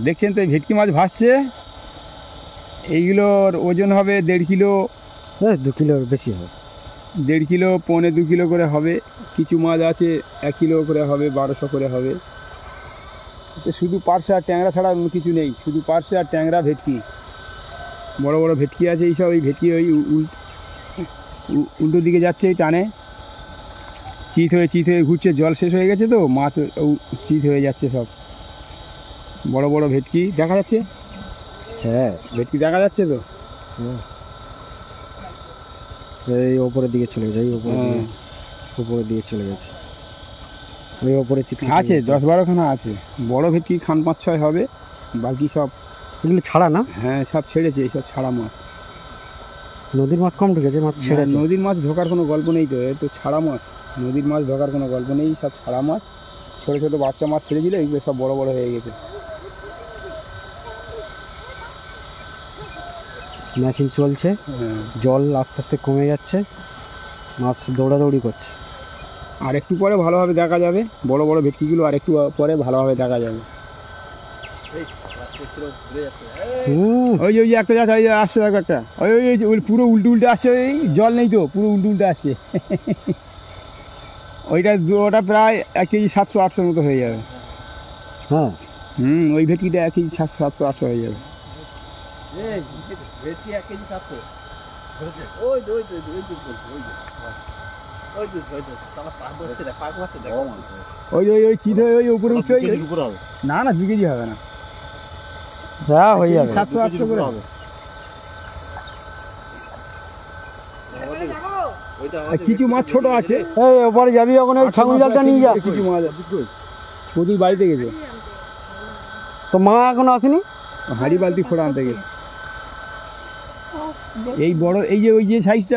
দেখছেন তো এই ভেটকি মাছ ভাসছে, এইগুলোর ওজন হবে 1.5 কিলো, 2 কিলোর বেশি হবে, 1.5 কিলো, 1.25 কিলো করে হবে। কিছু মাছ আছে 1 কিলো করে হবে, 1200 করে হবে। তো শুধু পার্শে আর ট্যাংরা ছাড়া অন্য কিছু নেই, শুধু পার্শে আর ট্যাংরা, ভেটকি, বড় বড় ভেটকি আছে। এইসব এই ভেটকি ওই উল্টো দিকে যাচ্ছে এই টানে, চিত হয়ে ঘুরছে, জল শেষ হয়ে গেছে তো মাছ চিত হয়ে যাচ্ছে সব। বড় বড় ভেটকি দেখা যাচ্ছে, হ্যাঁ ভেটকি দেখা যাচ্ছে তো। এই ওপরের দিকে চলে গেছে, এই উপরের দিকে চলে গেছে, ওই ওপরে আছে 10-12 খানা আছে। বড় ভেটকি খান 5-6 হবে, বাকি সব এগুলো ছাড়া না? হ্যাঁ সব ছেড়েছে, এইসব ছাড়া মাছ। নদীর মাছ কম ঢুকেছে, মাছ ছেড়েছে। নদীর মাছ ঢোকার কোনো গল্প নেই তো, এ তো ছাড়া মাছ। নদীর মাছ ঢোকার কোনো গল্প নেই, সব ছাড়া মাছ। ছোটো ছোটো বাচ্চা মাছ ছেড়ে দিলে এগুলো সব বড় বড় হয়ে গেছে। মেশিন চলছে, জল আস্তে আস্তে কমে যাচ্ছে, মাছ দৌড়াদৌড়ি করছে। আর একটু পরে ভালোভাবে দেখা যাবে, বড় বড় ভেটকিগুলো আর একটু পরে ভালোভাবে দেখা যাবে। ওই যে একটা যাচ্ছে, ওই আসছে একটা, ওই পুরো উল্টে আসছে, ওই জল নেই তো, পুরো উল্টে আসছে। ওটা প্রায় 1 কেজি 700-800 মতো হয়ে যাবে। হ্যাঁ ওই ভেটকিটা 1 কেজি 700-800 হয়ে যাবে। ওই চিত হয়ে ওই উপরে উঠছে, না 2 কেজি হবে না, হয়ে যাবে 700-800 করে হবে। কিছু মাছ ছোট আছে, ওপরে যাবি যখন ওই ছাগল জালটা নিয়ে যা। কিছু মাছ প্রচুর বাড়িতে গেছে, তো মা এখনো আসেনি, হাঁড়ি বালতি খোড়া আনতে গেছে। এই বড় এই যে ওই যে সাইজটা,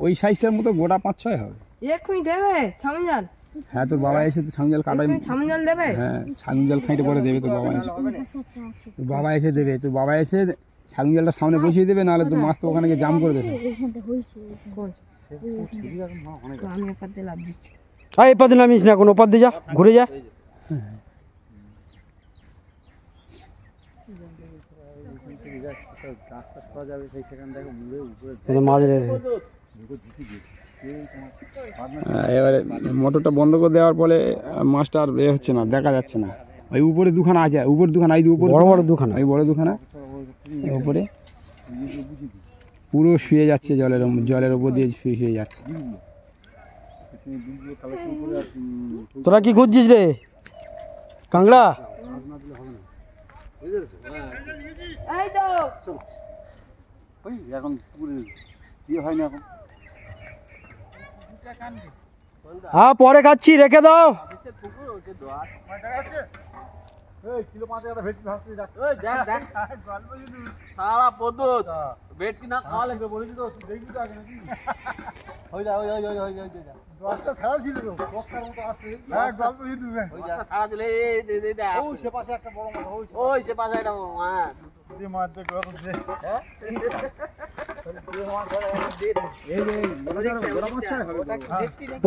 ওই সাইজটার মতো গোটা 5-6 হবে। এক্ষুনি দেবে ছাগল জাল? হ্যাঁ তোর বাবা এসে তো ছাগল জাল কাটাই, ছাগল জাল দেবে? হ্যাঁ ছাগল জাল খাইতে পরে দেবে তোর বাবা এসে, দেবে তোর বাবা এসে ছাগল জালটা সামনে বসিয়ে দেবে, নাহলে তো মাছ তো ওখানে গিয়ে জাম করে দেবে। আমি ওপার দিয়ে লাভ দিচ্ছি। এপার দিয়ে নামিস না, কোনো ওপার দিয়ে যা, ঘুরে যা। এবারে মোটরটা বন্ধ করে দেওয়ার ফলে মাছটা আর হচ্ছে না, দেখা যাচ্ছে না। ওই উপরে দুখানা আছে, উপর দুখানা, এই উপর বড় বড় দুখানা, ওই বড় দুখানা উপরে পুরো শুয়ে যাচ্ছে, জলের উপর দিয়ে শুয়ে যাচ্ছে। তোরা কি খুঁজছিস রে কাংড়া? এখন হয় না, এখন হ্যাঁ পরে খাচ্ছি, রেখে দাও।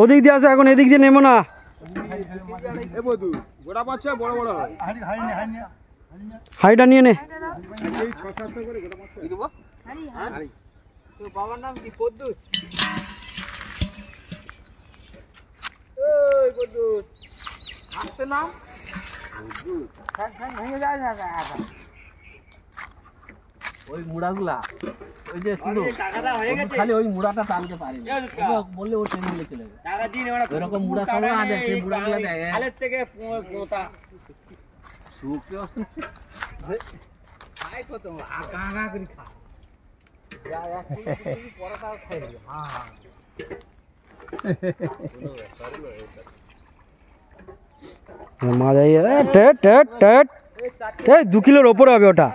ওদিক দিয়ে আসো, এখন এদিক দিয়ে নেমো না। হাইটা নিয়ে নে। বাবার নাম কি? পদ্মুত। আসতে নাম ভেঙে যায় না। ওই মুড়াগুলা, ওই যে শুধু খালি ওই মুড়াটা টানতে পারি, বললে ও টেনে নিয়ে চলে যাবে। এরকম মুড়া সবাই আছে, সেই মুড়াগুলা দেয় খাই কত আগা করে খা। মাছ 2 কিলোর ওপরে হবে ওটা।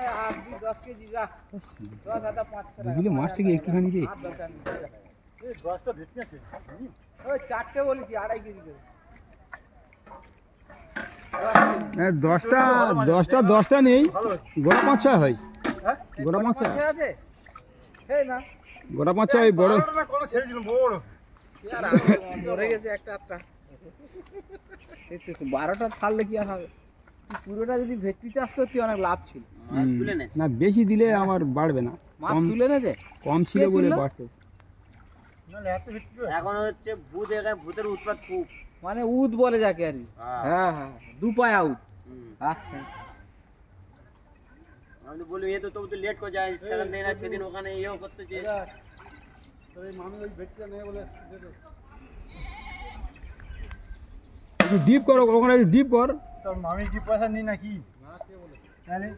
2 কিলো মাছ থেকে একটুখানি কি 4টে বলেছি, 2.5 কেজি করে। 10টা নেই, গোটা 5-6 হয়, গোটা 5-6 আছে না, গোটা 5-6 বড় মরে গেছে একটা। 12টা ছাড়লে কি আর হবে? পুরোটা যদি ভেটকি চাষ করতে অনেক লাভ ছিল। না বেশি দিলে আমার বাড়বে না, মাছ কম তুলে নেছে কম ছিল কে বলে তুললো? বাড়ছে। এখন হচ্ছে ভূত, এখানে ভূতের উৎপাত খুব। মানে উদ বলে যাকে আর কি। হ্যাঁ হ্যাঁ, দুপায়া উদ। আচ্ছা, আমি বলি এ তো তবু তো লেট করে যায়, সেখান থেকে না সেদিন ওখানে ইয়েও করতেছে। একটু ডিপ করো, ওখানে একটু ডিপ কর। তোর মামি কি পয়সা নি নাকি? তাহলে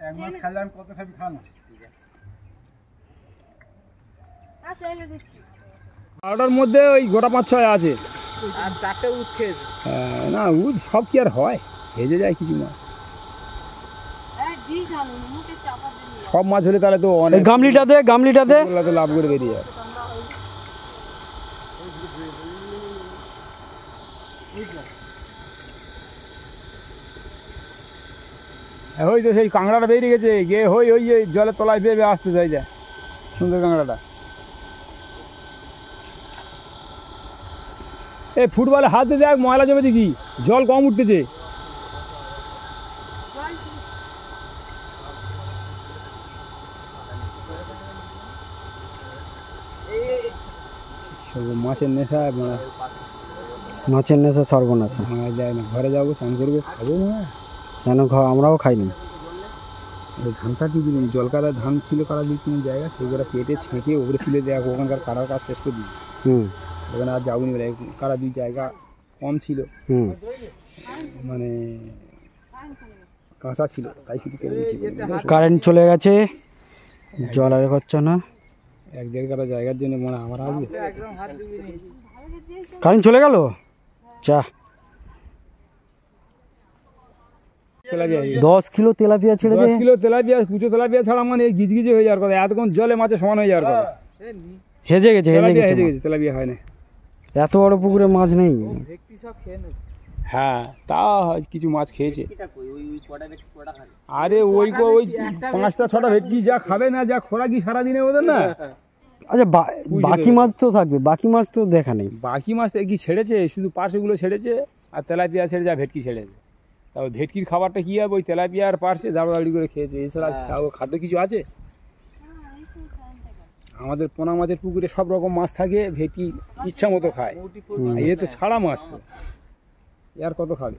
এক মাস খাইলে আমি কত খাবি খা না। বারোটার মধ্যে ওই গোটা 5-6 আছে। আর 4টে উদ খেয়েছে। না উদ সব কি আর হয়, ভেজে যায় কিছু মাছ। সব মাছ হলে তাহলে তো অনেক গামলিটাতে তো লাভ করে বেরিয়ে যায়। ওই তো সেই কাঁকড়াটা বেরিয়ে গেছে, গিয়ে ওই যে জলের তলায় বেয়ে বেয়ে আসতে চাই যায় সুন্দর কাঁকড়াটা। এই ফুটবলে হাত দিয়ে দেখ ময়লা জমেছে, কি জল কম উঠতেছে। মাছের নেশা মাছের নেশা সর্বনাশ। ভাঙা যায় না। ঘরে যাবো, স্নান করবো, খাবো না কেন আমরাও খাইনি। ওই ধান কাটি দিলাম, জল কাটা ধান ছিল কাটা দিই কোনো জায়গা, সেগুলো কেটে ছেঁকে ওপরে তুলে দেওয়া, ওখানকার কাটার কাজ শেষ করে দিই। ওখানে আর যাবনি বলে কাটা দুই জায়গা কম ছিল, মানে কাঁচা ছিল, তাই শুধু কেটে দিচ্ছি। কারেন্ট চলে গেছে, জল আর হচ্ছে না। 1-1.5 কাটা জায়গার জন্য মনে আমার আসবে। কারেন্ট চলে গেল। চা 10 কিলো তেলাপিয়া ছেড়েছে। 10 কিলো তেলাপিয়া, কুচো তেলাপিয়া ছাড়া মানে গিজগিজে হয়ে যাওয়ার কথা, এতক্ষণ জলে মাছে সমান হয়ে যাওয়ার কথা। হেজে গেছে তেলাপিয়া হয় না। এত বড় পুকুরে মাছ নেই। হ্যাঁ তা কিছু মাছ খেয়েছে। এটা কই ওই কটা ব্যক্তি কটা খাবে? আরে ওই 5টা-6টা ভেটকি যা খাবে না, যা খোরাকি সারাদিনে ওদের না। আচ্ছা বাকি মাছ তো থাকবে, বাকি মাছ তো দেখা নেই। বাকি মাছ তো কি ছেড়েছে, শুধু পার্শেগুলো ছেড়েছে আর তেলাপিয়া ছেড়েছে আর ভেটকি ছেড়েছে। তা ওই ভেটকির খাবারটা কি হবে, ওই তেলাপিয়া আর পার্শে দাঁড়াদাড়ি করে খেয়েছে, এছাড়া খাদ্য কিছু আছে? আমাদের পোনা মাছের পুকুরে সব রকম মাছ থাকে, ভেটকি ইচ্ছা মতো খায়। এ তো ছাড়া মাছ, তো আর কত খাবে?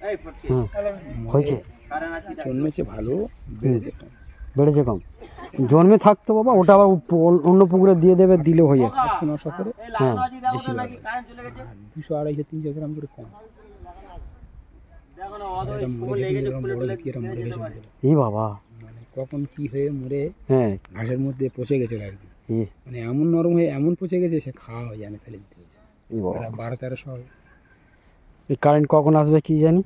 এই ফটকে হয়েছে, কারণ আছে জন্মেছে ভালো, বেড়েছে কম। বেড়েছে কম। জন্মে থাকতো বাবা, ওটা আবার অন্য পুকুরে দিয়ে দেবে, দিলে হয়ে যাবে। 800-900 করে, এই লাল আজি দাও তো নাকি কারেন্ট চলে গেছে। 200-250-300 গ্রাম করে কম। দেখো না অদ ওই ফুল লেগে গেছে, ফুলে ফুলে এই বাবা, মানে কখন কি হয়ে মরে হ্যাঁ ঘাসের মধ্যে পচে গেছে আর কি। এ মানে এমন নরম হয়ে এমন পচে গেছে, সে খাওয়া হয়ে জানে, ফেলে দিতে হয়েছে। এই বাবা, 12-1300 হবে। এই কারেন্ট কখন আসবে কি জানি।